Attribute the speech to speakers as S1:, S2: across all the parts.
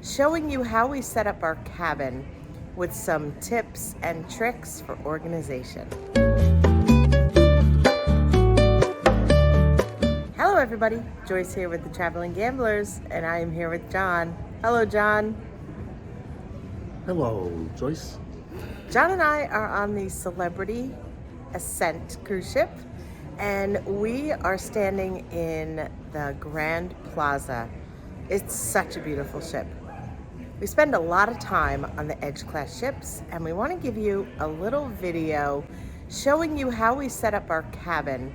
S1: showing you how we set up our cabin with some tips and tricks for organization. Hello everybody, Joyce here with the Traveling Gamblers, and I am here with John. Hello John.
S2: Hello, Joyce.
S1: John and I are on the Celebrity Ascent cruise ship, and we are standing in the Grand Plaza. It's such a beautiful ship. We spend a lot of time on the Edge class ships, and we want to give you a little video showing you how we set up our cabin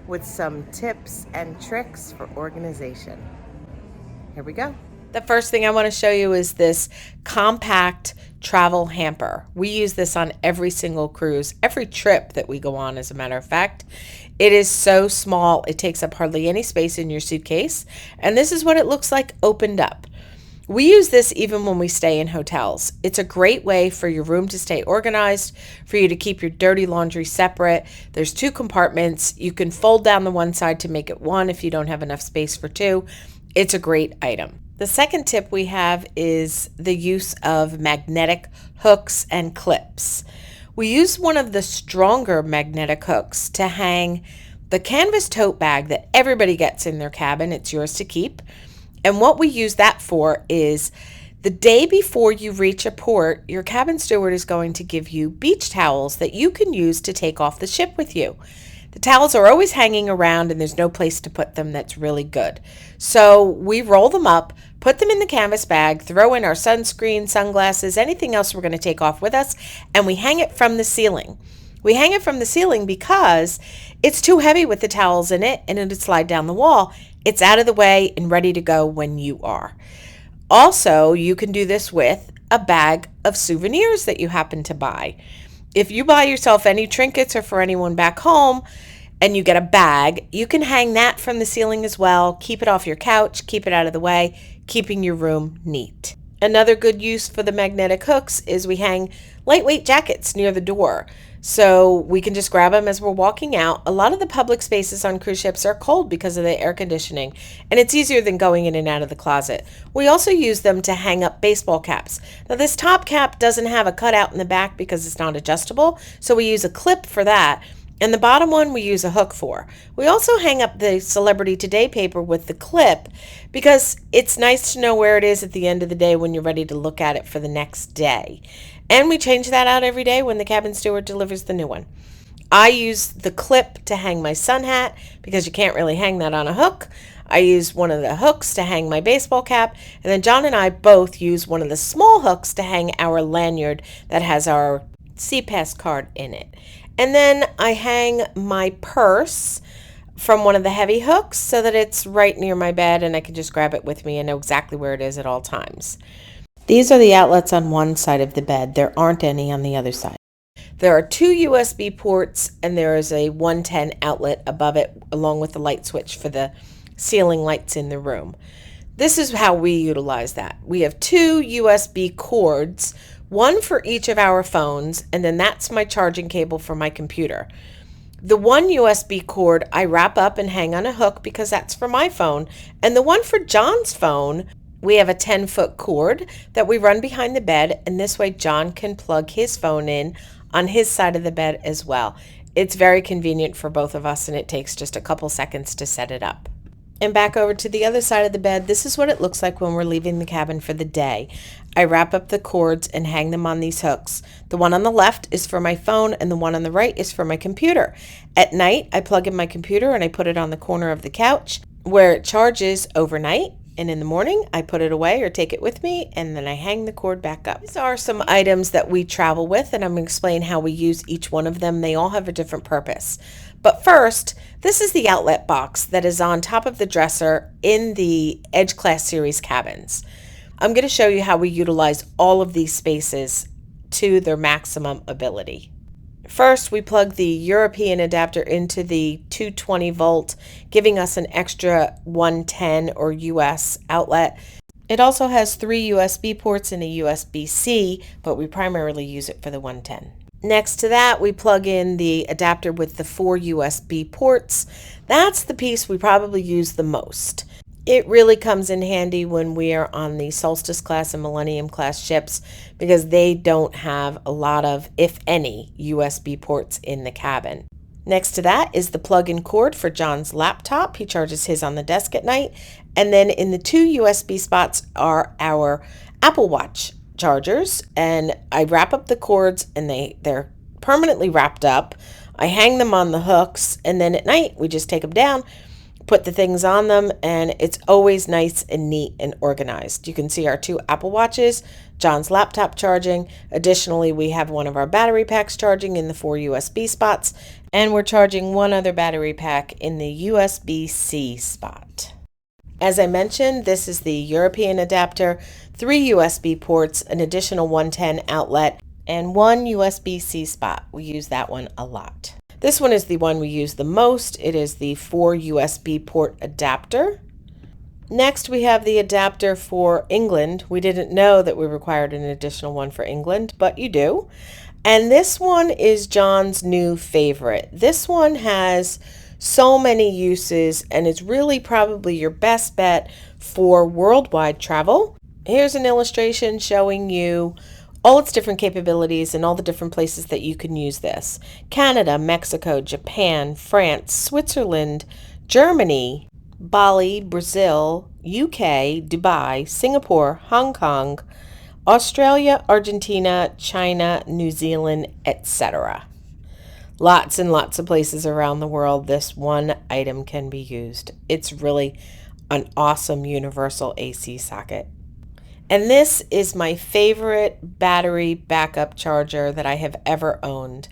S1: with some tips and tricks for organization. Here we go. The first thing I want to show you is this compact travel hamper. We use this on every single cruise, every trip that we go on, as a matter of fact. It is so small, it takes up hardly any space in your suitcase, and this is what it looks like opened up. We use this even when we stay in hotels. It's a great way for your room to stay organized, for you to keep your dirty laundry separate. There's 2 compartments. You can fold down the one side to make it one if you don't have enough space for 2. It's a great item. The second tip we have is the use of magnetic hooks and clips. We use one of the stronger magnetic hooks to hang the canvas tote bag that everybody gets in their cabin. It's yours to keep. And what we use that for is the day before you reach a port, your cabin steward is going to give you beach towels that you can use to take off the ship with you. The towels are always hanging around and there's no place to put them that's really good. So we roll them up, put them in the canvas bag, throw in our sunscreen, sunglasses, anything else we're going to take off with us, and we hang it from the ceiling. We hang it from the ceiling because it's too heavy with the towels in it and it'll slide down the wall. It's out of the way and ready to go when you are. Also, you can do this with a bag of souvenirs that you happen to buy. If you buy yourself any trinkets or for anyone back home and you get a bag, you can hang that from the ceiling as well. Keep it off your couch, keep it out of the way, keeping your room neat. Another good use for the magnetic hooks is we hang lightweight jackets near the door. So we can just grab them as we're walking out. A lot of the public spaces on cruise ships are cold because of the air conditioning, and it's easier than going in and out of the closet. We also use them to hang up baseball caps. Now this top cap doesn't have a cutout in the back because it's not adjustable, so we use a clip for that. And the bottom one we use a hook for. We also hang up the Celebrity Today paper with the clip because it's nice to know where it is at the end of the day when you're ready to look at it for the next day. And we change that out every day when the cabin steward delivers the new one. I use the clip to hang my sun hat because you can't really hang that on a hook. I use one of the hooks to hang my baseball cap. And then John and I both use one of the small hooks to hang our lanyard that has our SeaPass card in it. And then I hang my purse from one of the heavy hooks so that it's right near my bed and I can just grab it with me and know exactly where it is at all times. These are the outlets on one side of the bed. There aren't any on the other side. There are 2 USB ports and there is a 110 outlet above it along with the light switch for the ceiling lights in the room. This is how we utilize that. We have 2 USB cords, one for each of our phones, and then that's my charging cable for my computer. The one USB cord I wrap up and hang on a hook because that's for my phone, and the one for John's phone, we have a 10-foot cord that we run behind the bed, and this way John can plug his phone in on his side of the bed as well. It's very convenient for both of us, and it takes just a couple seconds to set it up. And back over to the other side of the bed, this is what it looks like when we're leaving the cabin for the day. I wrap up the cords and hang them on these hooks. The one on the left is for my phone and the one on the right is for my computer. At night, I plug in my computer and I put it on the corner of the couch where it charges overnight. And in the morning, I put it away or take it with me, and then I hang the cord back up. These are some items that we travel with, and I'm going to explain how we use each one of them. They all have a different purpose. But first, this is the outlet box that is on top of the dresser in the Edge Class Series cabins. I'm going to show you how we utilize all of these spaces to their maximum ability. First, we plug the European adapter into the 220 volt, giving us an extra 110 or US outlet. It also has 3 USB ports and a USB-C, but we primarily use it for the 110. Next to that, we plug in the adapter with the 4 USB ports. That's the piece we probably use the most. It really comes in handy when we are on the Solstice class and Millennium class ships because they don't have a lot of, if any, USB ports in the cabin. Next to that is the plug-in cord for John's laptop. He charges his on the desk at night. And then in the two USB spots are our Apple Watch chargers. And I wrap up the cords and they're permanently wrapped up. I hang them on the hooks, and then at night we just take them down, put the things on them, and it's always nice and neat and organized. You can see our two Apple Watches, John's laptop charging. Additionally, we have one of our battery packs charging in the 4 USB spots, and we're charging one other battery pack in the USB-C spot. As I mentioned, this is the European adapter, 3 USB ports, an additional 110 outlet, and 1 USB-C spot. We use that one a lot. This one is the one we use the most. It is the 4 USB port adapter. Next, we have the adapter for England. We didn't know that we required an additional one for England, but you do. And this one is John's new favorite. This one has so many uses, and it's really probably your best bet for worldwide travel. Here's an illustration showing you all its different capabilities and all the different places that you can use this. Canada, Mexico, Japan, France, Switzerland, Germany, Bali, Brazil, UK, Dubai, Singapore, Hong Kong, Australia, Argentina, China, New Zealand, etc. Lots and lots of places around the world this one item can be used. It's really an awesome universal AC socket. And this is my favorite battery backup charger that I have ever owned.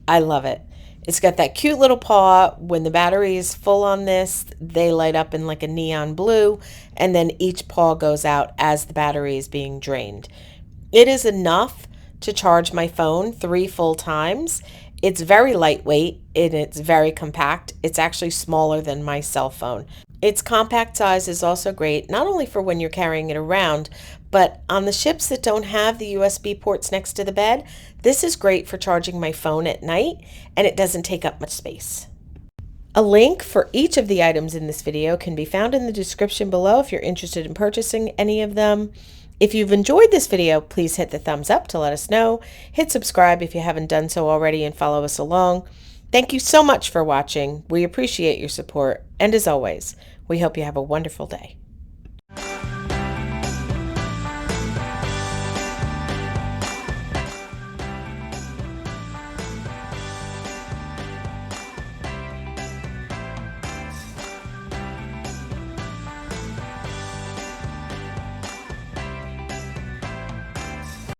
S1: I love it. It's got that cute little paw. When the battery is full on this, they light up in like a neon blue, and then each paw goes out as the battery is being drained. It is enough to charge my phone 3 full times. It's very lightweight and it's very compact. It's actually smaller than my cell phone. Its compact size is also great, not only for when you're carrying it around, but on the ships that don't have the USB ports next to the bed, this is great for charging my phone at night, and it doesn't take up much space. A link for each of the items in this video can be found in the description below if you're interested in purchasing any of them. If you've enjoyed this video, please hit the thumbs up to let us know. Hit subscribe if you haven't done so already and follow us along. Thank you so much for watching. We appreciate your support, and as always, we hope you have a wonderful day.